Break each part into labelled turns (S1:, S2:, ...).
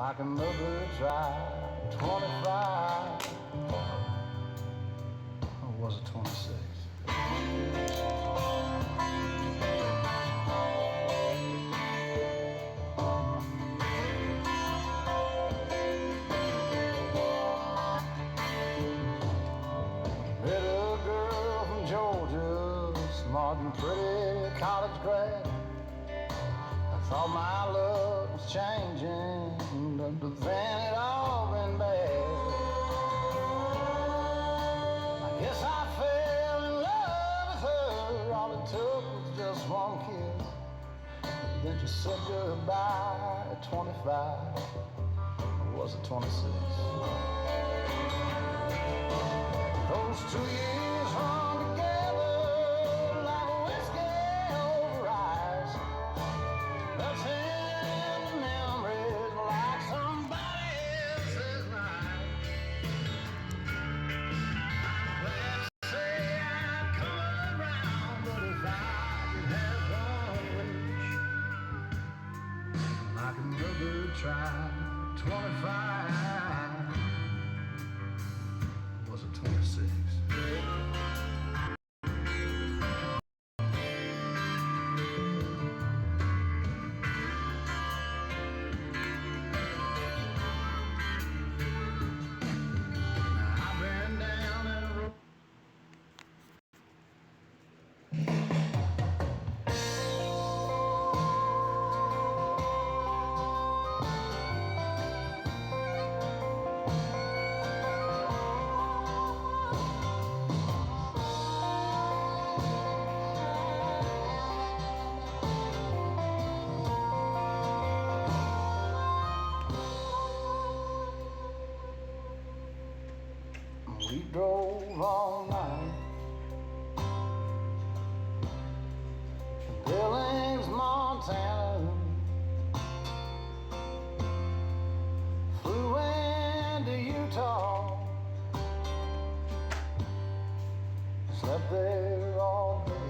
S1: I can never try 25. Or was it 26? Little girl from Georgia, smart and pretty college grad. I thought my luck was changing, but then it all been bad. I guess I fell in love with her. All it took was just one kiss. Then she said goodbye at 25. Or was it 26? Those 2 years hung together like whiskey over ice. That's in the memories like somebody else's life. Glad to say I'd come around, but if I could have one wish, I could never try 25. Was it 26? I've been down that road. We drove all night to Billings, Montana. Flew into Utah. Slept there all day.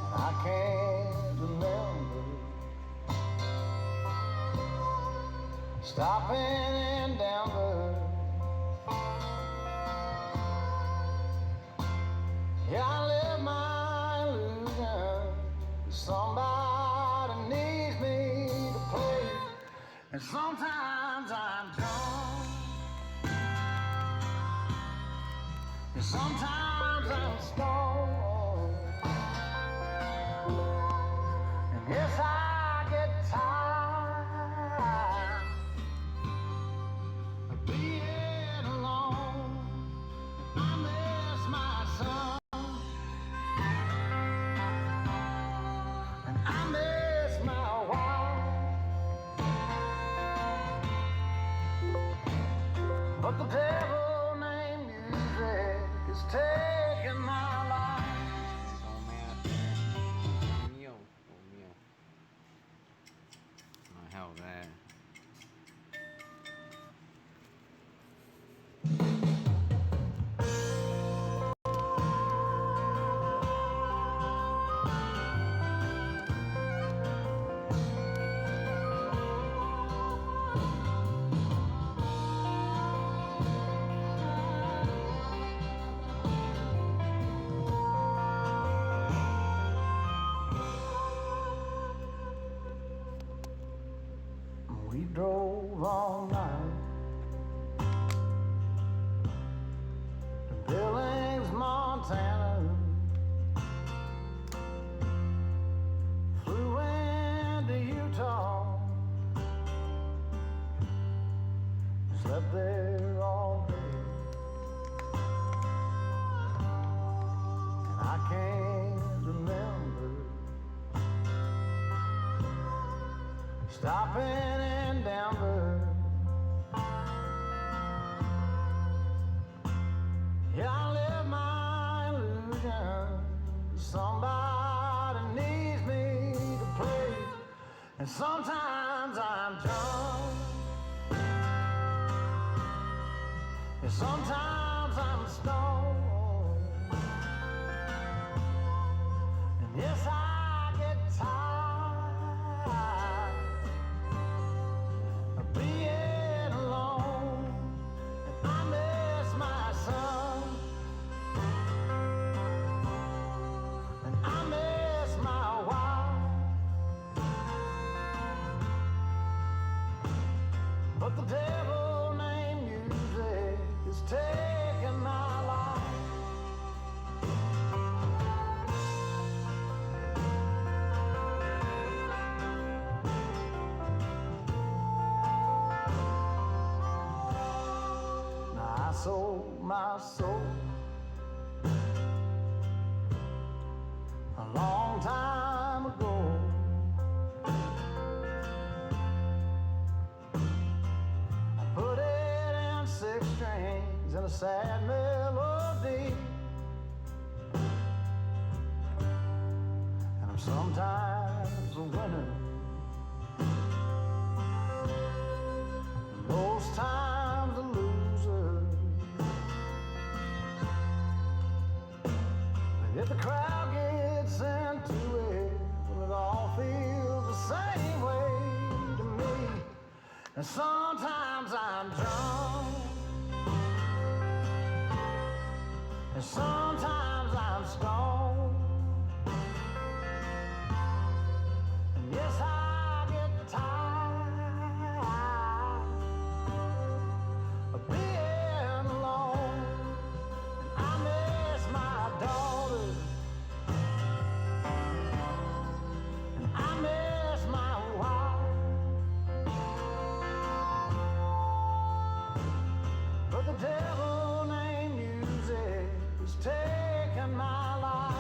S1: And I can't remember stopping in Denver. Yeah, I live my illusion. Somebody needs me to play. And sometimes I'm drunk. And sometimes I'm stoned. And yes, I get tired of being alone. I miss my son, and I miss my wife. But the devil named music is taking my life.
S2: Mio, mio. Oh, hell that.
S1: We drove all night to Billings, Montana. Flew into Utah. Slept there all day. And I can't remember stopping in Denver. Yeah, I live my illusion. Somebody needs me to play. And sometimes I'm drunk. And sometimes I'm stoned. And yes, I get tired sold my soul a long time ago. I put it in 6 strings and a sad melody, and I'm sometimes a winner. Most times a loser. But if the crowd gets into it, well, it all feels the same way to me. And sometimes I'm drunk, and sometimes I'm stoned, and yes, I get tired of being alone. I miss my daughter, and I miss my wife, but the devil named music is taking my life.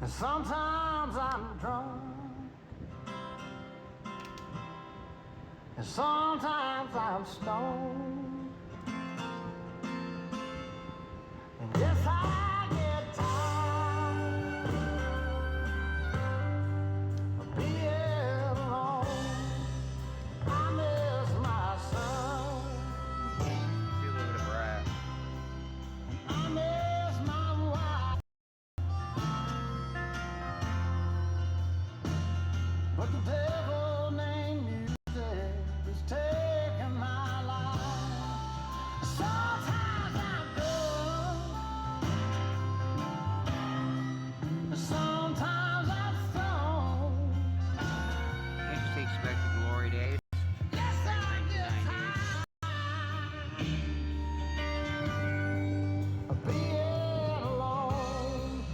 S1: And sometimes I'm drunk, and sometimes I'm stoned, and yes, I get tired of being alone. I miss my son,
S2: See a little bit of rap.
S1: I miss my wife, but the devil named music is taking my life. Sometimes I'm good, sometimes I'm stoned.
S2: Can't you take back to glory days?
S1: Yes, I get
S2: 1990s.
S1: tired of being alone.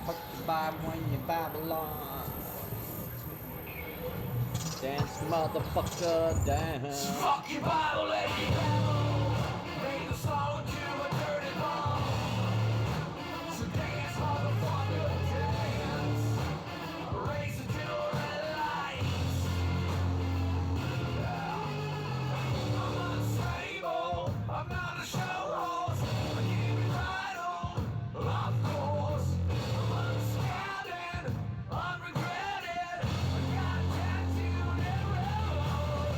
S2: Fuck the Bible when you Babylon. Dance, motherfucker, dance.
S1: Fuck your Bible and your devil. Make a song to a dirty ball. So dance, motherfucker, dance. Race it to red lights. I'm unstable. I'm not a show horse. I keep it vital. Of course. I'm unscattered. Unregretted. I got tattooed and rolled.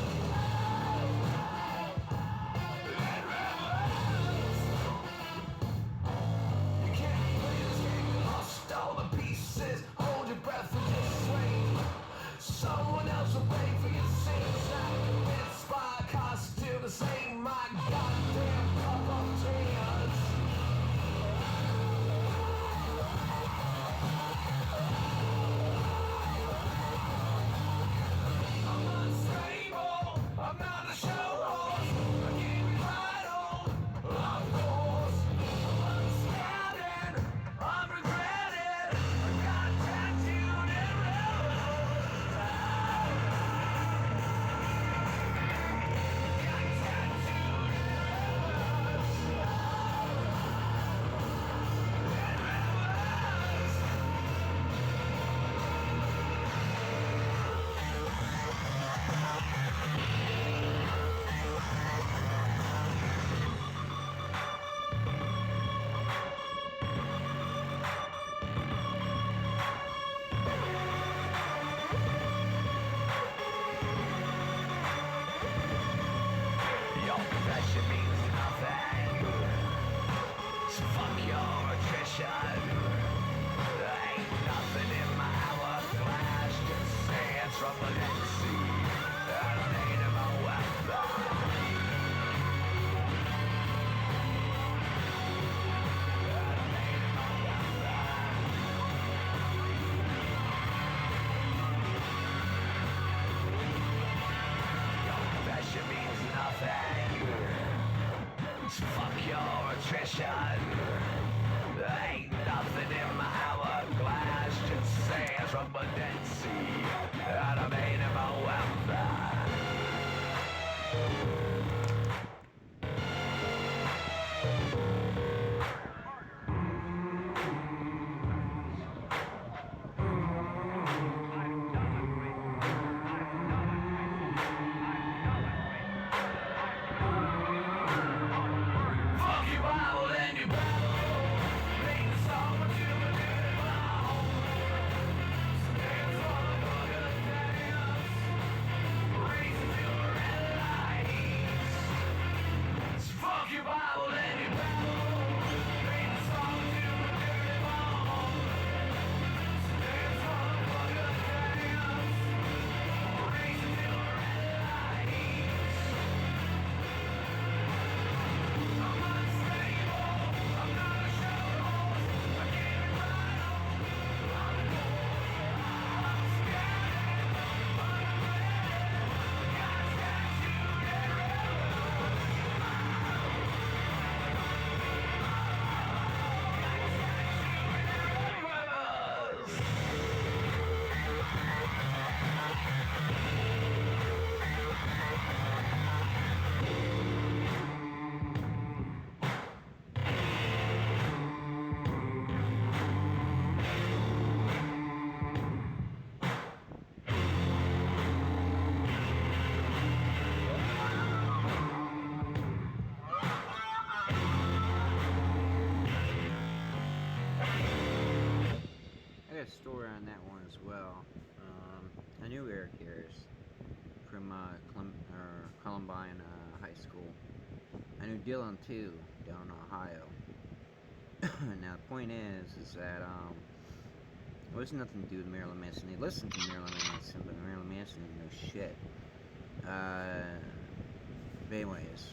S3: Dead Sea, and I made him a welfare. Fuck you, Bible, and you Bible. Make the song what you were doing wrong. Dance for the fucking dance. Raise to the red lights. Fuck you, Bible, and you Bible. Make the song what you were doing wrong. Dance for the fucking dance. Raise to the red lights. I'm not stable, I'm not a shallow horse. I can't ride on. I'm a I'm scared. I'm afraid. God's got you
S2: I got a story on that one as well. I knew Eric Harris from Columbine High School. I knew Dylan too, down in Ohio. Now the point is that it was nothing to do with Marilyn Manson. They listened to Marilyn Manson, but Marilyn Manson didn't know shit. But anyways,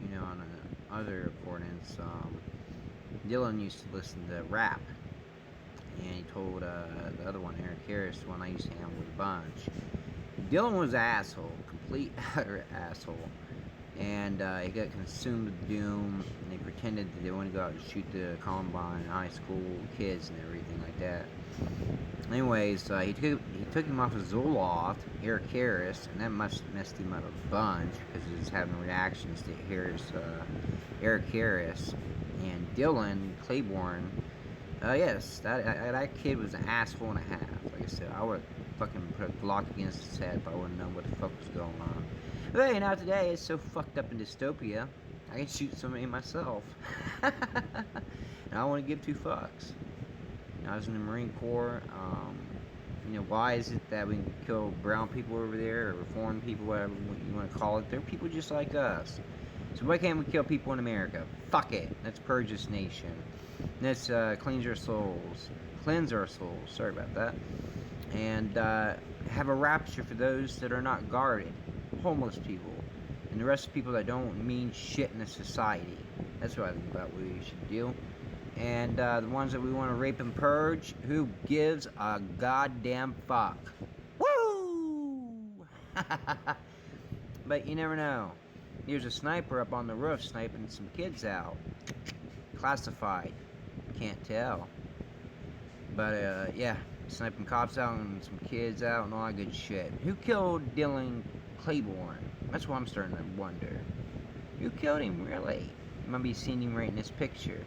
S2: you know, on other recordings, Dylan used to listen to rap. And he told the other one, Eric Harris, the one I used to hang out with a bunch. Dylan was an asshole, complete utter asshole. And he got consumed with doom, and they pretended that they wanted to go out and shoot the Columbine high school kids and everything like that. Anyways, he took him off of Zoloft, Eric Harris, and that messed him up a bunch because he was having reactions to Eric Harris, and Dylan Claiborne. Yes, that kid was an asshole and a half. Like I said, I would fucking put a Glock against his head if I wouldn't know what the fuck was going on. But hey, now today it's so fucked up in dystopia, I can shoot somebody myself. And I don't want to give two fucks. You know, I was in the Marine Corps. You know, why is it that we can kill brown people over there, or foreign people, whatever you want to call it? They're people just like us. So why can't we kill people in America? Fuck it. Let's purge this nation. Let's cleanse our souls. Cleanse our souls. Sorry about that. And have a rapture for those that are not guarded. Homeless people. And the rest of people that don't mean shit in the society. That's what I think about what we should do. And the ones that we want to rape and purge, who gives a goddamn fuck? Woo! But you never know. There's a sniper up on the roof sniping some kids out. Classified. Can't tell. But yeah, sniping cops out and some kids out and all that good shit. Who killed Dylan Claiborne? That's what I'm starting to wonder. Who killed him, really? You might be seeing him right in this picture.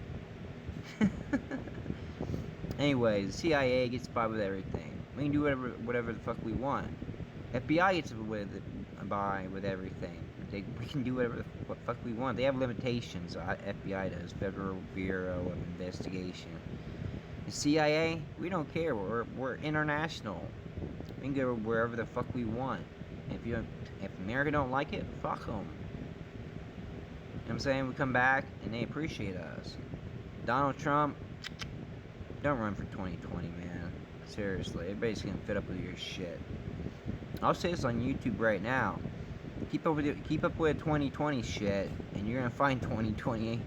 S2: Anyways, the CIA gets by with everything. We can do whatever the fuck we want. FBI gets by with everything. We can do whatever the fuck we want. They have limitations. FBI does, Federal Bureau of Investigation. The CIA, we don't care. We're international. We can go wherever the fuck we want. If America don't like it, fuck them. You know what I'm saying? We come back and they appreciate us. Donald Trump, don't run for 2020, man. Seriously, everybody's getting fed up with your shit. I'll say this on YouTube right now. Keep up with 2020 shit, and you're gonna find 2020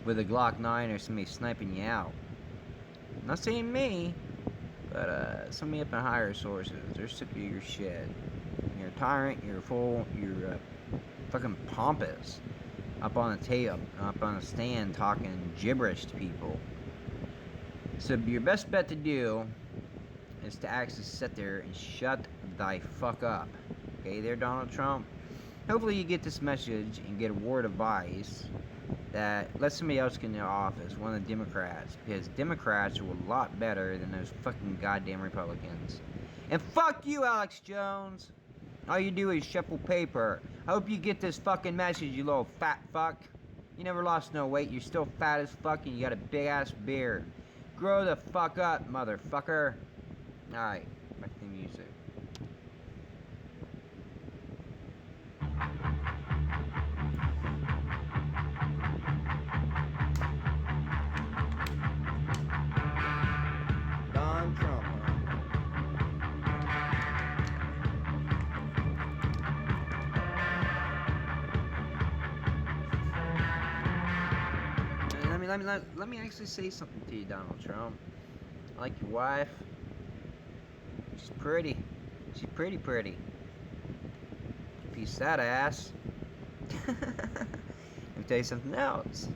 S2: with a Glock 9 or somebody sniping you out. I'm not saying me, but somebody up in higher sources. They're sick of your shit. You're a tyrant. You're a fool. You're fucking pompous. Up on the stand, talking gibberish to people. So your best bet to do is to actually sit there and shut thy fuck up. Okay, there, Donald Trump. Hopefully you get this message and get a word of advice that let somebody else get into office, one of the Democrats, because Democrats are a lot better than those fucking goddamn Republicans. And fuck you, Alex Jones. All you do is shuffle paper. I hope you get this fucking message, you little fat fuck. You never lost no weight. You're still fat as fuck and you got a big ass beard. Grow the fuck up, motherfucker. Alright, back to the music. Don Trump. Let me actually say something to you, Donald Trump. I like your wife. She's pretty. She's pretty. Piece of that ass. Let me tell you something else.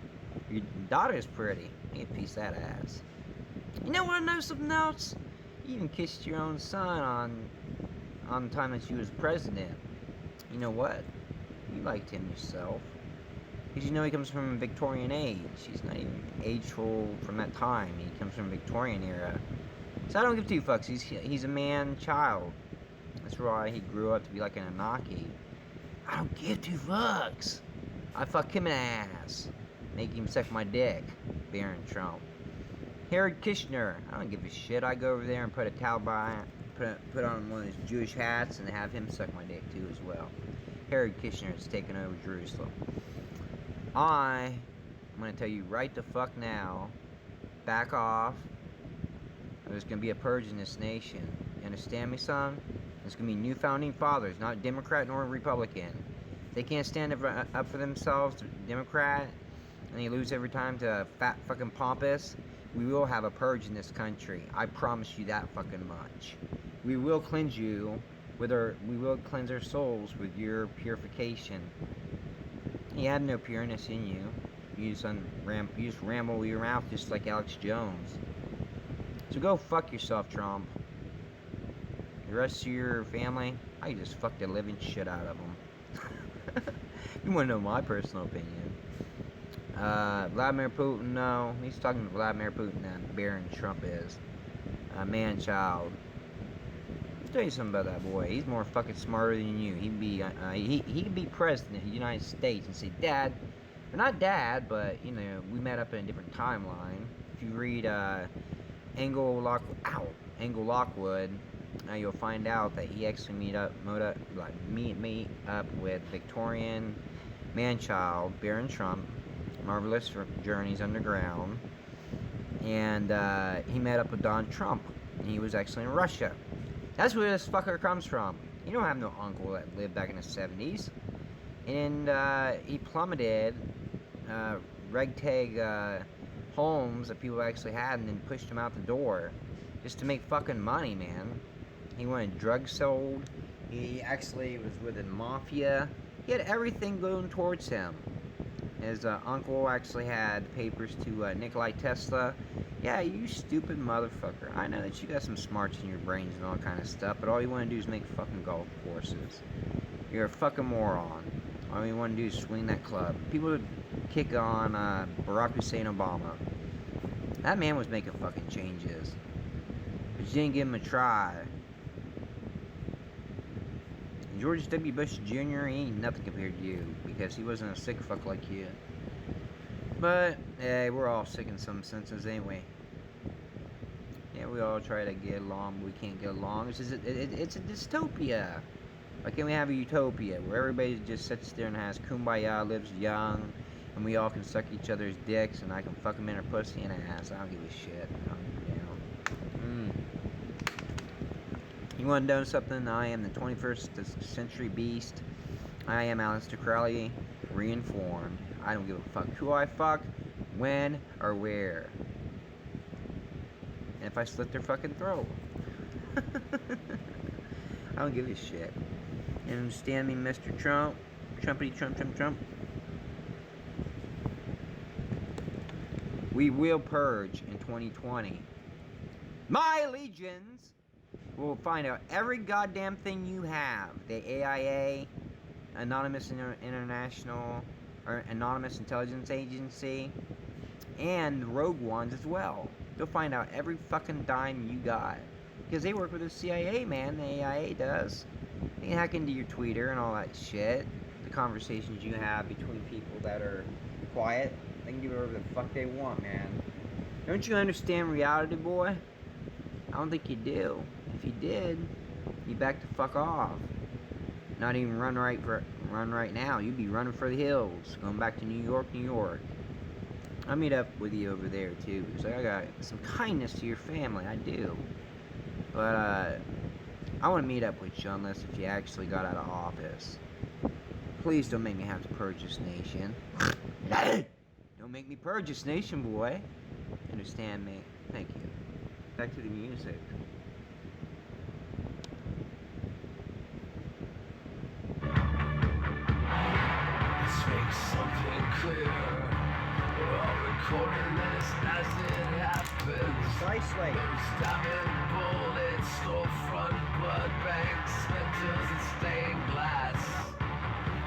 S2: Your daughter's pretty. You piece of that ass. You know what? I know something else. You even kissed your own son on the time that you was president. You know what? You liked him yourself. Because you know he comes from a Victorian age. He's not even ageful from that time. He comes from a Victorian era. So I don't give two fucks. He's a man child. That's why he grew up to be like an Anunnaki. I don't give two fucks. I fuck him in the ass. Make him suck my dick. Baron Trump. Jared Kushner. I don't give a shit. I go over there and put a towel by, put on one of those Jewish hats and have him suck my dick too as well. Jared Kushner is taking over Jerusalem. I'm going to tell you right the fuck now, back off. There's going to be a purge in this nation. You understand me, son? There's going to be new founding fathers, not Democrat nor Republican. If they can't stand up for themselves, Democrat, and they lose every time to a fat fucking pompous, we will have a purge in this country. I promise you that fucking much. We will cleanse you we will cleanse our souls with your purification. You have no pureness in you. You just ramble your mouth just like Alex Jones. So go fuck yourself, Trump. The rest of your family, I just fuck the living shit out of them. You want to know my personal opinion? Vladimir Putin, no. He's talking to Vladimir Putin, that Baron Trump is. Man-child. I'll tell you something about that boy. He's more fucking smarter than you. He could be president of the United States and say, Dad, or not Dad, but, you know, we met up in a different timeline. If you read, Angle Lockwood, you'll find out that he actually meet up with Victorian man-child, Baron Trump, Marvelous Journeys Underground, and he met up with Donald Trump, and he was actually in Russia. That's where this fucker comes from. You don't have no uncle that lived back in the 70s. And he plummeted ragtag homes that people actually had and then pushed them out the door just to make fucking money, man. He wanted drugs sold. He actually was with the mafia. He had everything going towards him. His uncle actually had papers to Nikola Tesla. Yeah, you stupid motherfucker. I know that you got some smarts in your brains and all kind of stuff, but all you want to do is make fucking golf courses. You're a fucking moron. All you want to do is swing that club. People would kick on Barack Hussein Obama. That man was making fucking changes. But you didn't give him a try. George W. Bush Jr., he ain't nothing compared to you, because he wasn't a sick fuck like you. But, hey, we're all sick in some senses anyway. Yeah, we all try to get along, but we can't get along. It's a dystopia. Why can't we have a utopia, where everybody just sits there and has kumbaya, lives young, and we all can suck each other's dicks, and I can fuck them in her pussy and ass. I don't give a shit. You want to know something? I am the 21st century beast. I am Aleister Crowley, reinformed. I don't give a fuck who I fuck, when, or where. And if I slit their fucking throat. I don't give a shit. You understand me, Mr. Trump? Trumpity Trump, Trump, Trump. We will purge in 2020. My legions will find out every goddamn thing you have. The AIA, Anonymous International, or Anonymous Intelligence Agency, and the rogue ones as well. They'll find out every fucking dime you got. Because they work with the CIA, man. The AIA does. They can hack into your Twitter and all that shit. The conversations you have between people that are quiet. They can do whatever the fuck they want, man. Don't you understand reality, boy? I don't think you do. If you did, you back the fuck off. Not even run right now. You'd be running for the hills, going back to New York, New York. I'll meet up with you over there too, because I got some kindness to your family. I do, but I want to meet up with you unless if you actually got out of office. Please don't make me have to purge this nation. Don't make me purge this nation, boy. Understand me? Thank you. Back to the music.
S3: Let's make something clear. We're all recording this as it happens.
S2: Precisely.
S3: There's diamond bullets, storefront blood banks, splinters and stained glass.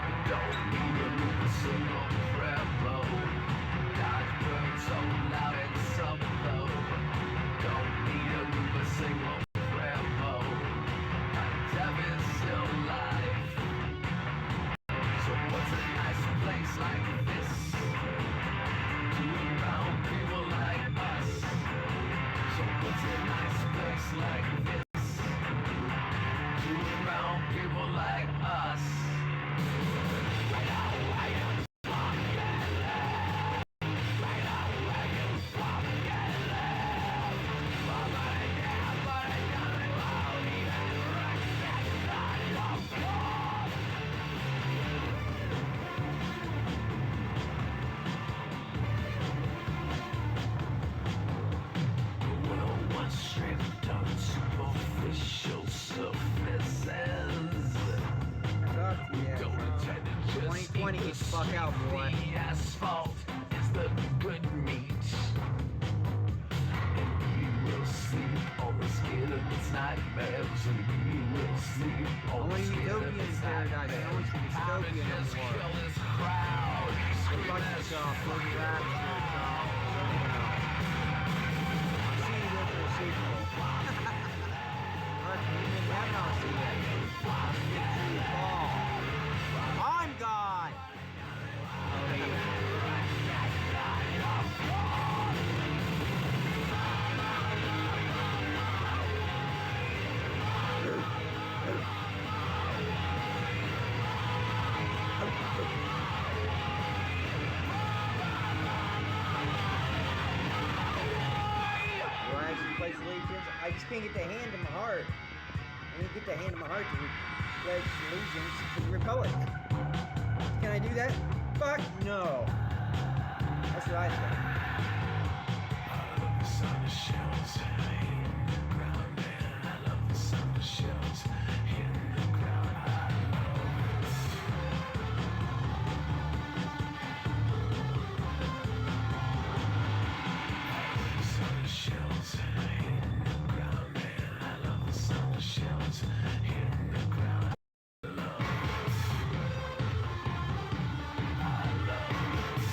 S3: We don't need a single prayer blow. Dodge burns so loud and some low. Don't need a single prayer blow. My death is still alive. So what's a nice place like this? To around people like us. So what's a nice place like this? To around people like us. Stripped on superficial surfaces. Don't intend to just
S2: 2020, get the fuck out, boy.
S3: The asphalt is the good meat. And we will sleep on the skin of its nightmares. And we will sleep on the skin of its nightmares.
S2: I want some
S3: Time to
S2: dystopia
S3: just
S2: no more.
S3: kill this crowd. Scream
S2: Fuck
S3: that
S2: yourself,
S3: shit
S2: fuck
S3: for
S2: your ass,
S3: you.
S2: I'm seeing you go for a sequel. Alright, you didn't have no sequel. Victory Fall. I'm God! Oh, yeah. Where I actually place allegiance, I just can't get the hand in my heart. I can't get the hand in my heart to pledge allegiance to the Republic. Can I do that? Fuck no. That's what I think.
S3: I love the sound of shells hitting the ground, man. I love the sound of shells hitting the ground. I love it. The sound of shells hitting the ground, man. I love the sound of shells hitting the ground. I love it. I love it.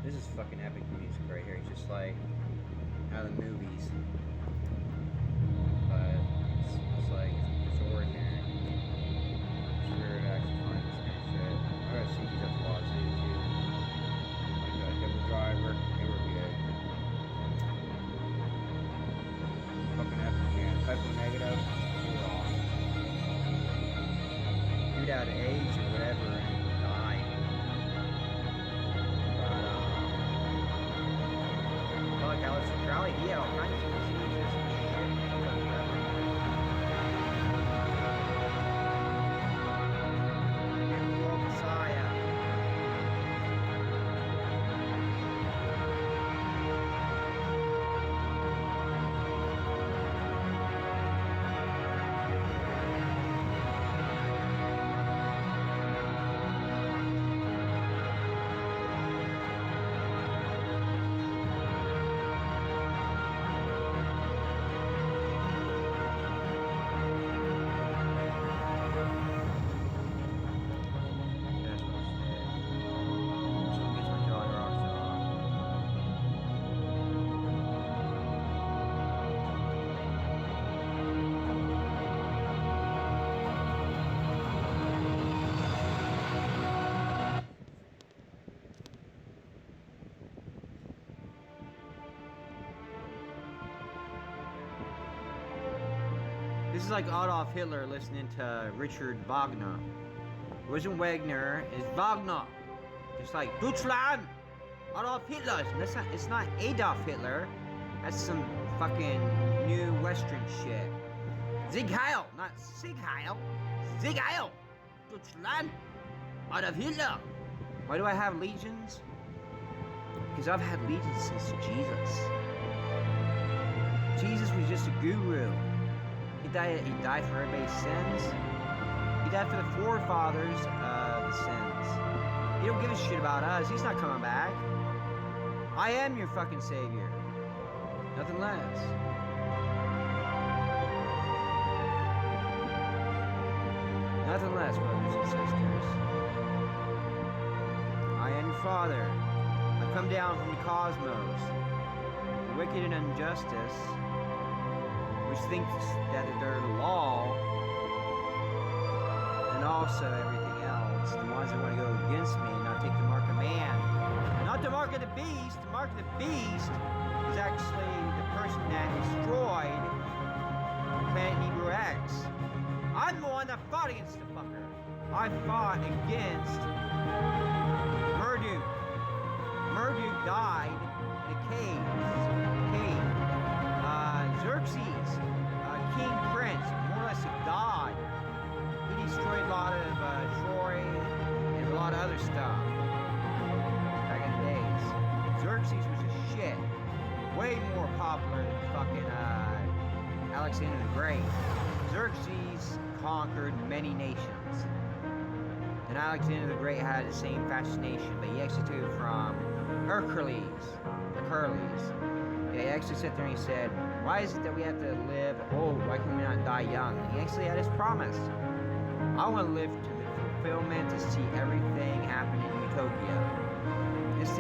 S2: This is fucking epic music right here. It's just like out of the movies. But it's like, it's ordinary. It's rare to actually find this kind of shit. I gotta see these at the Las Vegas too. Like a double driver, they were good. Fucking epic, man. Typo negative, they were awesome. Dude out of age or whatever and died. But, like Alex Crowley, he had all kinds of diseases and shit. Messiah. This is like Adolf Hitler listening to Richard Wagner. It wasn't Wagner, it's Wagner. Just like Deutschland, Adolf Hitler. It's not Adolf Hitler. That's some fucking new Western shit. Sieg Heil, not Sieg Heil. Sieg Heil, Deutschland, Adolf Hitler. Why do I have legions? Because I've had legions since Jesus. Jesus was just a guru. He died for everybody's sins. He died for the forefathers of the sins. He don't give a shit about us. He's not coming back. I am your fucking savior. Nothing less. Nothing less, brothers and sisters. I am your father. I've come down from the cosmos. The wicked and injustice, which thinks that they're the law, and also everything else, the ones that want to go against me and not take the mark of man, not the mark of the beast. The mark of the beast is actually the person that destroyed Planet Hebrew X. I'm the one that fought against the fucker. I fought against Marduk. Marduk died in a cave. Xerxes, king prince, more or less a god. He destroyed a lot of Troy and a lot of other stuff back in the days. Xerxes was a shit. Way more popular than fucking Alexander the Great. Xerxes conquered many nations. And Alexander the Great had the same fascination, but he actually took it from Hercules. Yeah, he actually sat there and he said, why is it that we have to live old? Why can we not die young? And he actually had his promise. I want to live to the fulfillment to see everything happen in utopia. This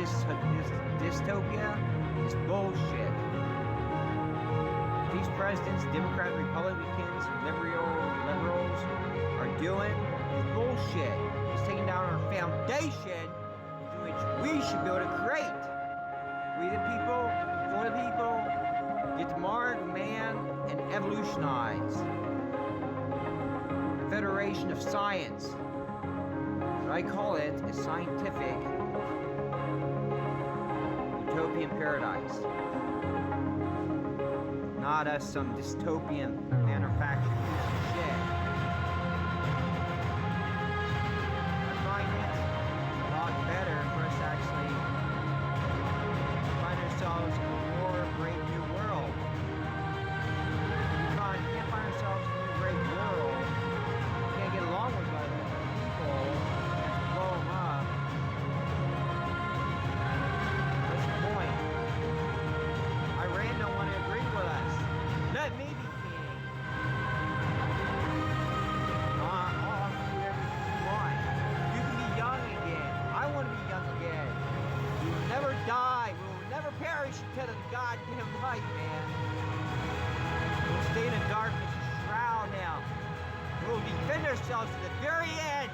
S2: dystopia is bullshit. These presidents, Democrats, Republicans, liberals are doing is bullshit. It's taking down our foundation in which we should be able to create. We the people, for the people, get to mark man and evolutionize. Federation of Science. What I call it is scientific utopian paradise. Not as some dystopian manufactured piece of shit. I find it a lot better for us to actually find ourselves in a more great new world. We can't find ourselves in a great world. We can't get along with other people. We have to blow them up. What's the point? Iran don't want to agree with us. Let me be king. goddamn light, man. We'll stay in the darkness and shroud him. We'll defend ourselves to the very end.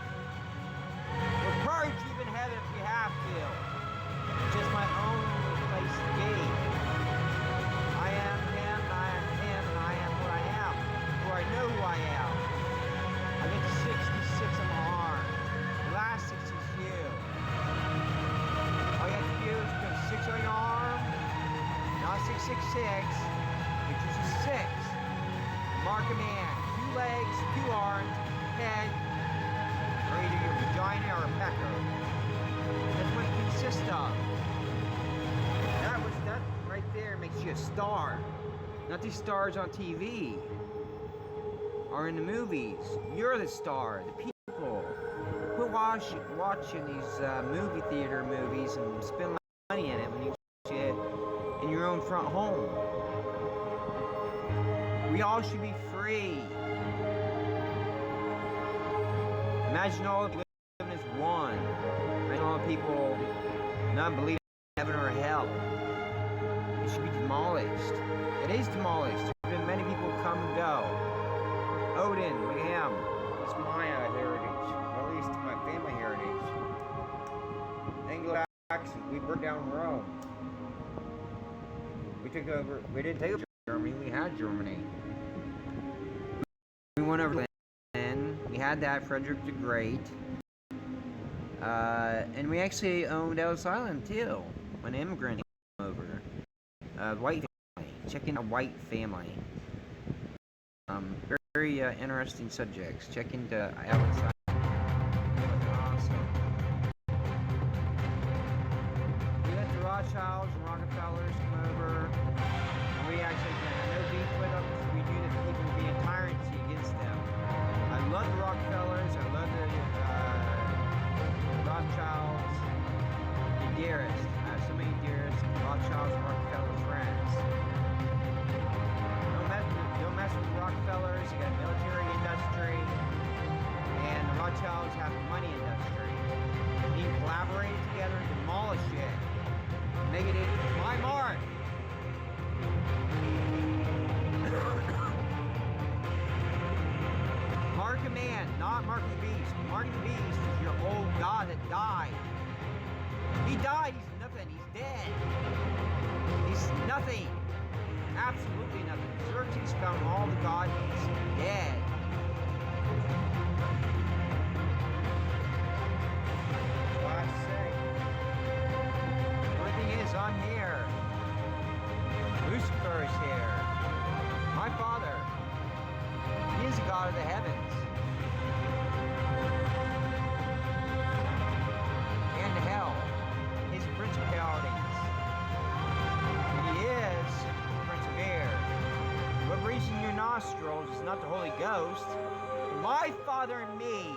S2: We'll purge even heaven if we have to. It's just my own place to be. I am him, and I am him, and I am what I am. For I know who I am. I get 66 on my arm. The last 6 is you. All you have to do is put 6 on your arm, not 666, which is a 6. Mark a man, 2 legs, 2 arms, head, or either your vagina or a pecker. That's what it consists of. That right there makes you a star. Not these stars on TV or in the movies. You're the star, the people. Quit watching these movie theater movies and spend money in it when you shit in your own front home. We all should be free. Imagine all of you living as one. Imagine all the people not believing in heaven or hell. It should be demolished. It is demolished. There have been many people come and go. Odin, look at him. It's my heritage, or at least my family heritage. Anglo-Saxons, we burned down Rome. We took over. We didn't take over Germany. We had Germany. We went over land. We had that Frederick the Great. And we actually owned Ellis Island too when immigrants came over. White family. Check in a white family. Very interesting subjects. Check into Ellis Island. Awesome. We let the Rothschilds and Rockefellers come over. And we actually had no beef with them because we knew that people would be a tyrant against them. I love the Rockefellers. I love the Rothschilds. The dearest. I have so many dearest Rothschilds and Rockefeller friends. Don't mess with the Rockefellers. They got a military industry. And the Rothschilds have a money industry. We need to collaborate together and demolish it. Make it my mark. Mark a man, not Mark the Beast. Mark the Beast is your old god that died. He died, he's nothing, he's dead. He's nothing. Absolutely nothing. Xerxes found all the gods dead. That's what I say. The only thing is, I'm here. Lucifer is here. My father. He is the God of the heavens. And hell. His principalities. And he is the Prince of Air. What breathes in your nostrils is not the Holy Ghost. My Father and me.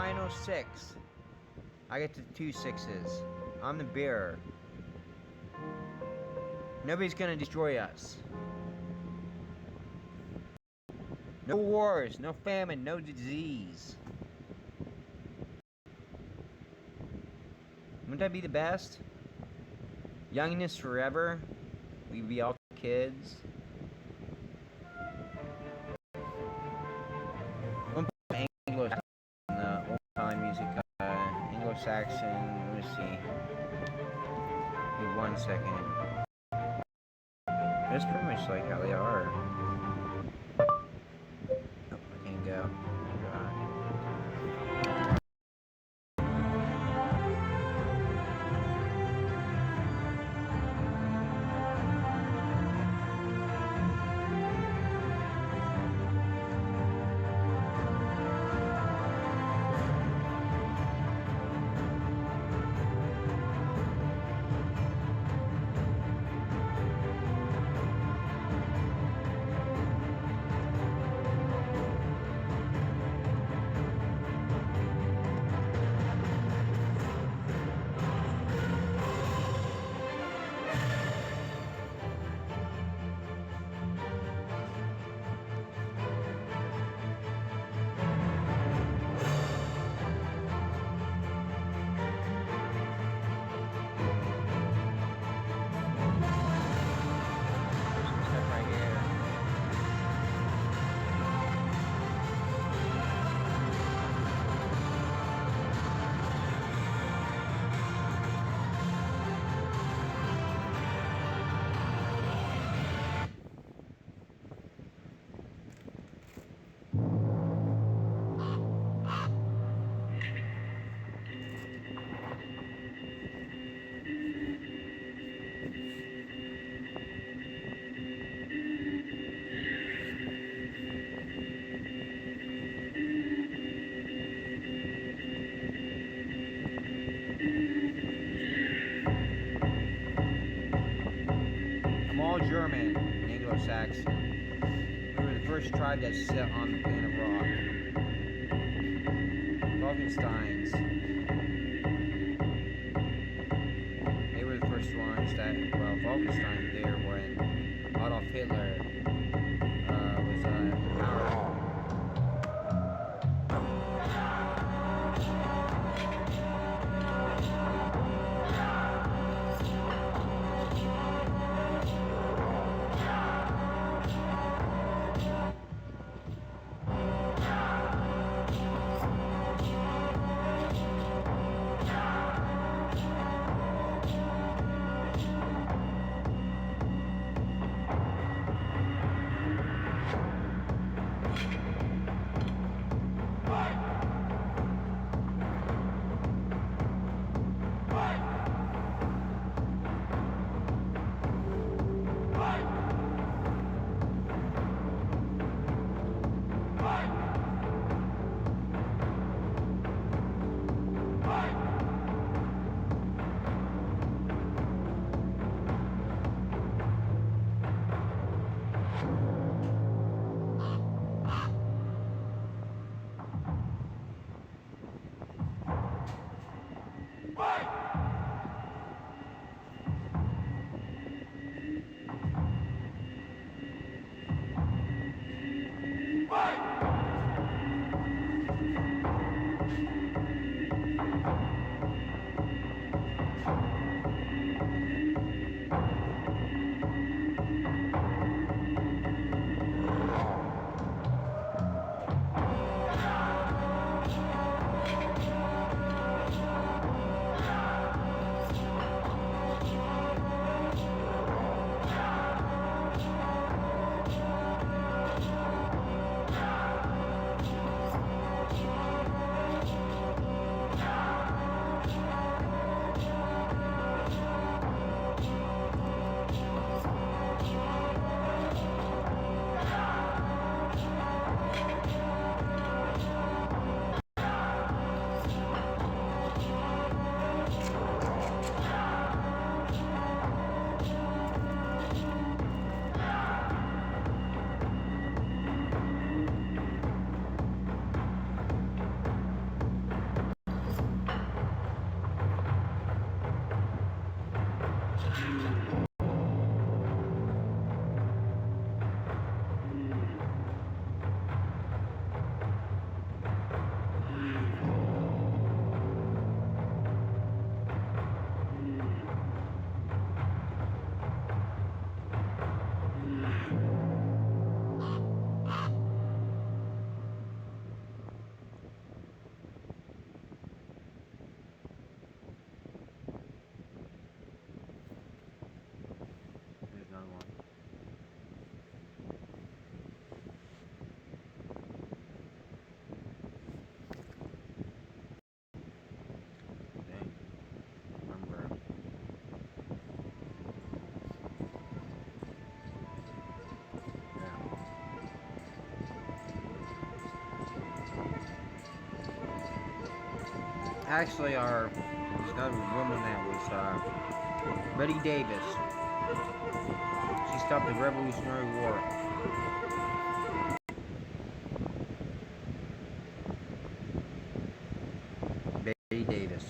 S2: final 6. I get the 2 6s. I'm the bearer. Nobody's gonna destroy us. No wars, no famine, no disease. Wouldn't that be the best? Youngness forever. We'd be all kids. One Anglo old time music. Anglo-Saxon. Let me see. Give me 1 second. That's pretty much like how they are. Oh, I can't go. German, Anglo-Saxon. We were the first tribe that set on the planet rock. Falkensteins. They were the first ones that, well, Falkenstein were there when Adolf Hitler was in power. Actually, there's another woman that was Betty Davis. She stopped the Revolutionary War. Betty Davis.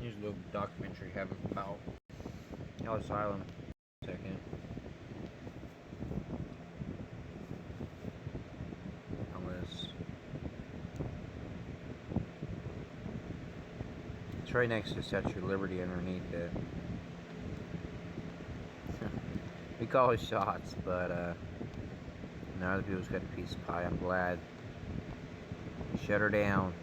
S2: Here's a little documentary having about Ellis Island. Second. Ellis. It's right next to the Statue of Liberty underneath it. We call it shots, but now other people's got a piece of pie. I'm glad. Shut her down.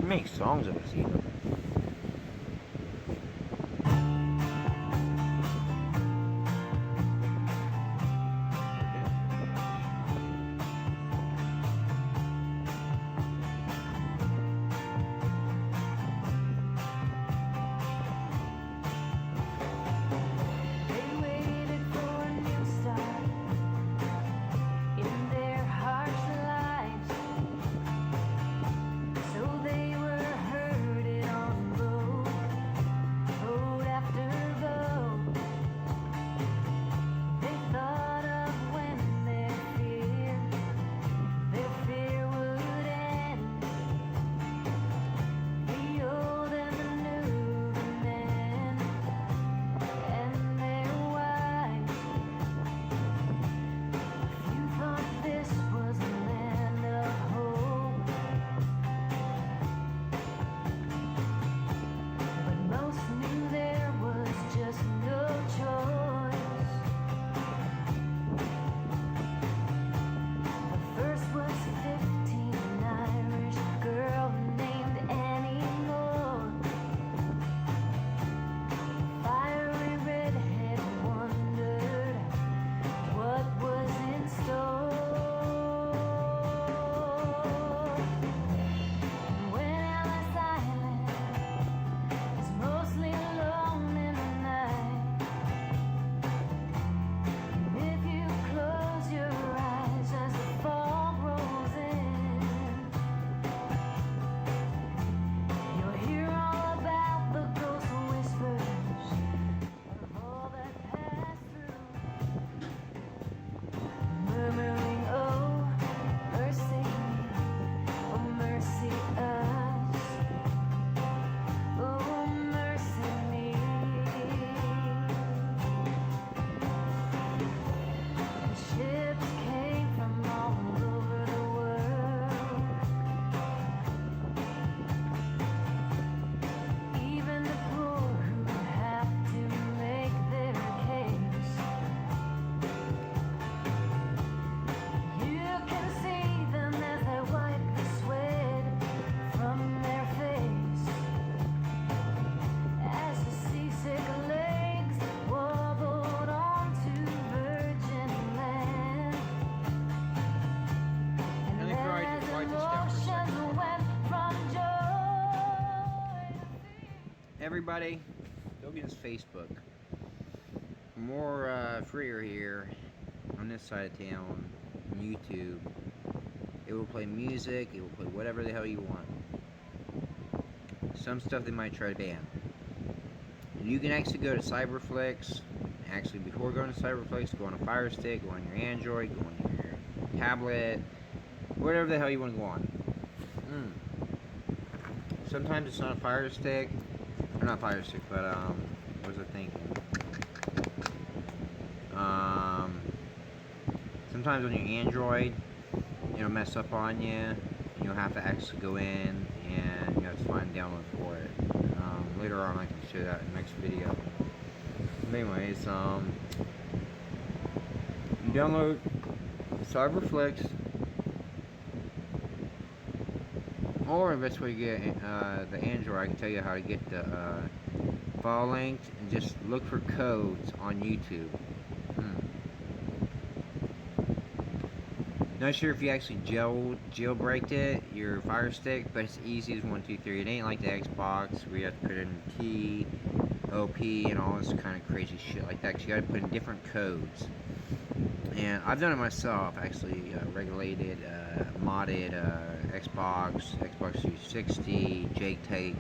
S2: Make songs of us even.
S4: They waited for a new start in their harsh lives, so they were herded on road after road. They thought of when their fear would end. The old and the new, the men and their wives. If you thought this was a land of hope, but most knew there was just no choice. The first was 15, an Irish girl named Annie Moore. Fiery redhead wondered what was in store. And when Ellis Island is mostly alone in the night, and if you close your eyes as the fog rolls in, you'll hear all about the ghost whispers of all that passed through, murmuring, oh, mercy me, oh, mercy us, oh, mercy me. Ships came from all over the world, even the poor who have to make their case. You can see them as they wipe the sweat from their face, as the seasick legs wobbled onto virgin land. And
S2: And they
S4: then
S2: tried to
S4: as
S2: write this down for a second.
S4: emotions went from joy to fear.
S2: Everybody, go get his Facebook. More freer here on this side of town, on YouTube. It will play music. It will play whatever the hell you want. Some stuff they might try to ban. You can actually go to Cyberflex. Actually, before going to Cyberflex, go on a Fire Stick, go on your Android, go on your tablet, whatever the hell you want to go on. Sometimes it's not a Fire Stick, or not Fire Stick, but what was I thinking? Sometimes on your Android, it'll mess up on you. And you'll have to actually go in and you have to find a download for it. Later on, I can show that in the next video. But anyways, you download Cyberflex, or the best way to get the Android, I can tell you how to get the file linked, and just look for codes on YouTube. Not sure if you actually jailbreaked it, your Fire Stick, but it's easy as 1, 2, 3. It ain't like the Xbox where you have to put in T, OP, and all this kind of crazy shit like that. 'Cause you got to put in different codes. And I've done it myself, actually. Regulated, modded Xbox 360, JTAGed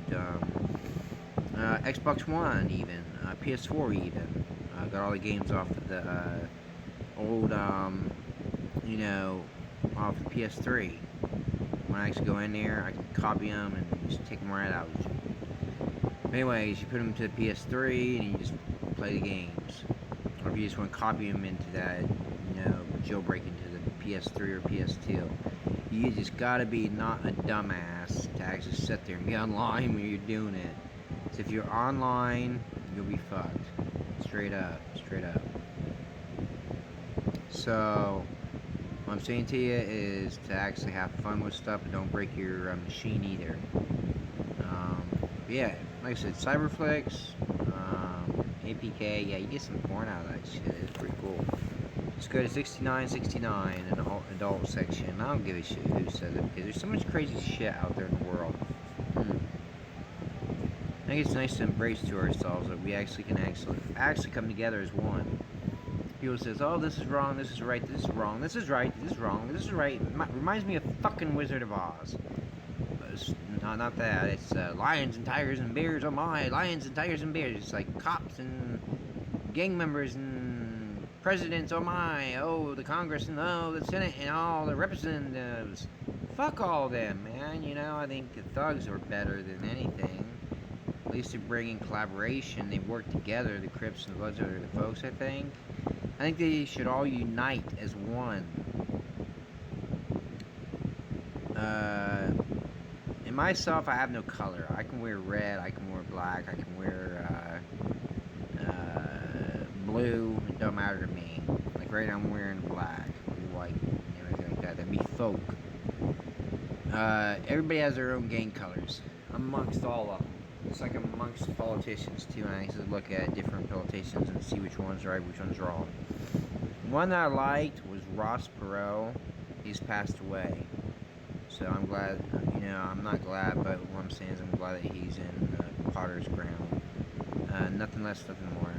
S2: Xbox One, even PS4, even. Got all the games off of the old, off the PS3. When I actually go in there, I can copy them and just take them right out. Anyways, you put them to the PS3 and you just play the games. Or if you just want to copy them into that, jailbreak into the PS3 or PS2. You just gotta be not a dumbass to actually sit there and be online when you're doing it. So if you're online, you'll be fucked. Straight up. So, what I'm saying to you is to actually have fun with stuff, but don't break your machine either. Yeah, like I said, Cyberflex, APK, yeah, you get some porn out of that shit. It's pretty cool. Just go to 6969 in the adult section. I don't give a shit who says it, because there's so much crazy shit out there in the world. I think it's nice to embrace to ourselves that we actually can actually come together as one. People says, oh, this is wrong, this is right, this is wrong, this is right, this is wrong, this is right. Reminds me of fucking Wizard of Oz. Not that. It's lions and tigers and bears. Oh my, lions and tigers and bears. It's like cops and gang members and presidents. Oh my, oh the Congress and oh the Senate and all the representatives. Fuck all them, man. I think the thugs are better than anything. At least they're bringing collaboration. They work together. The Crips and the Bloods are the folks. I think they should all unite as one. Myself, I have no color. I can wear red, I can wear black, I can wear blue. It don't matter to me. Like right now, I'm wearing black, or white, and everything like that. That'd be folk. Everybody has their own gang colors. Amongst all of them. It's like amongst politicians too. And I used to look at different politicians and see which one's right, which one's wrong. One that I liked was Ross Perot. He's passed away. So I'm glad, I'm not glad, but what I'm saying is I'm glad that he's in Potter's ground. Nothing less, nothing more.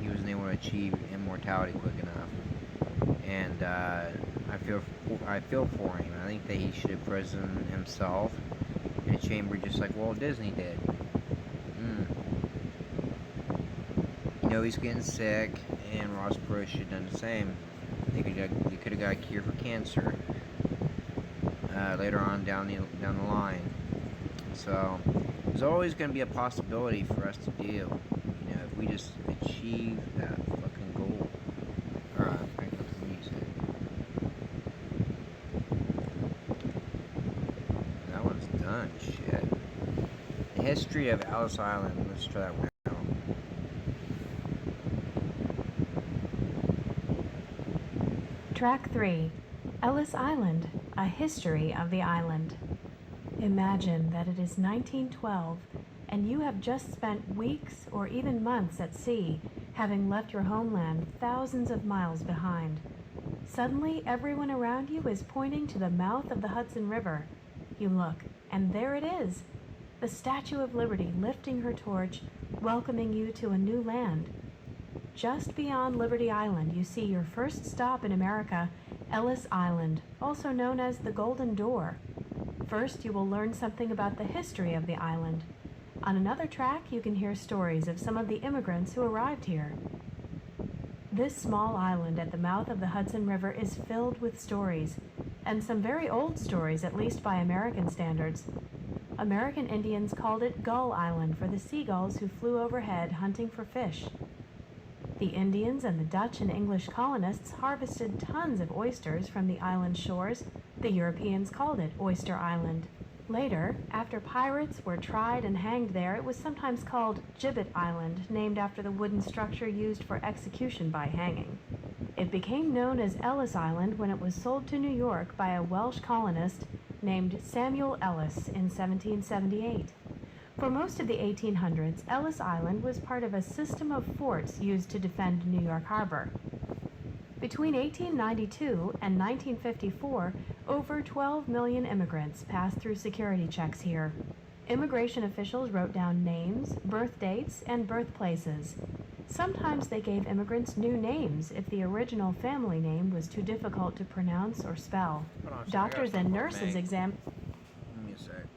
S2: He wasn't able to achieve immortality quick enough. And I feel for him. I think that he should have frozen himself in a chamber just like Walt Disney did. He's getting sick, and Ross Perot should have done the same. They could have got a cure for cancer. Later on down the line. So there's always going to be a possibility for us to do, if we just achieve that fucking goal. Alright, crank up the music. That one's done, shit. The history of Ellis Island, let's try that one out.
S5: Track 3, Ellis Island, a history of the island. Imagine that it is 1912 and you have just spent weeks or even months at sea, having left your homeland thousands of miles behind. Suddenly, everyone around you is pointing to the mouth of the Hudson River. You look, and there it is, the Statue of Liberty lifting her torch, welcoming you to a new land. just beyond Liberty Island, you see your first stop in America, Ellis Island, also known as the Golden Door. First, you will learn something about the history of the island. On another track, you can hear stories of some of the immigrants who arrived here. This small island at the mouth of the Hudson River is filled with stories, and some very old stories, at least by American standards. American Indians called it Gull Island for the seagulls who flew overhead hunting for fish. The Indians and the Dutch and English colonists harvested tons of oysters from the island's shores. The Europeans called it Oyster Island. Later, after pirates were tried and hanged there, it was sometimes called Gibbet Island, named after the wooden structure used for execution by hanging. It became known as Ellis Island when it was sold to New York by a Welsh colonist named Samuel Ellis in 1778. For most of the 1800s, Ellis Island was part of a system of forts used to defend New York Harbor. Between 1892 and 1954, over 12 million immigrants passed through security checks here. Immigration officials wrote down names, birth dates, and birthplaces. Sometimes they gave immigrants new names if the original family name was too difficult to pronounce or spell.
S2: Hold on a second, I got
S5: Doctors and
S2: something for
S5: nurses
S2: Meg.
S5: examined.
S2: Give me a sec.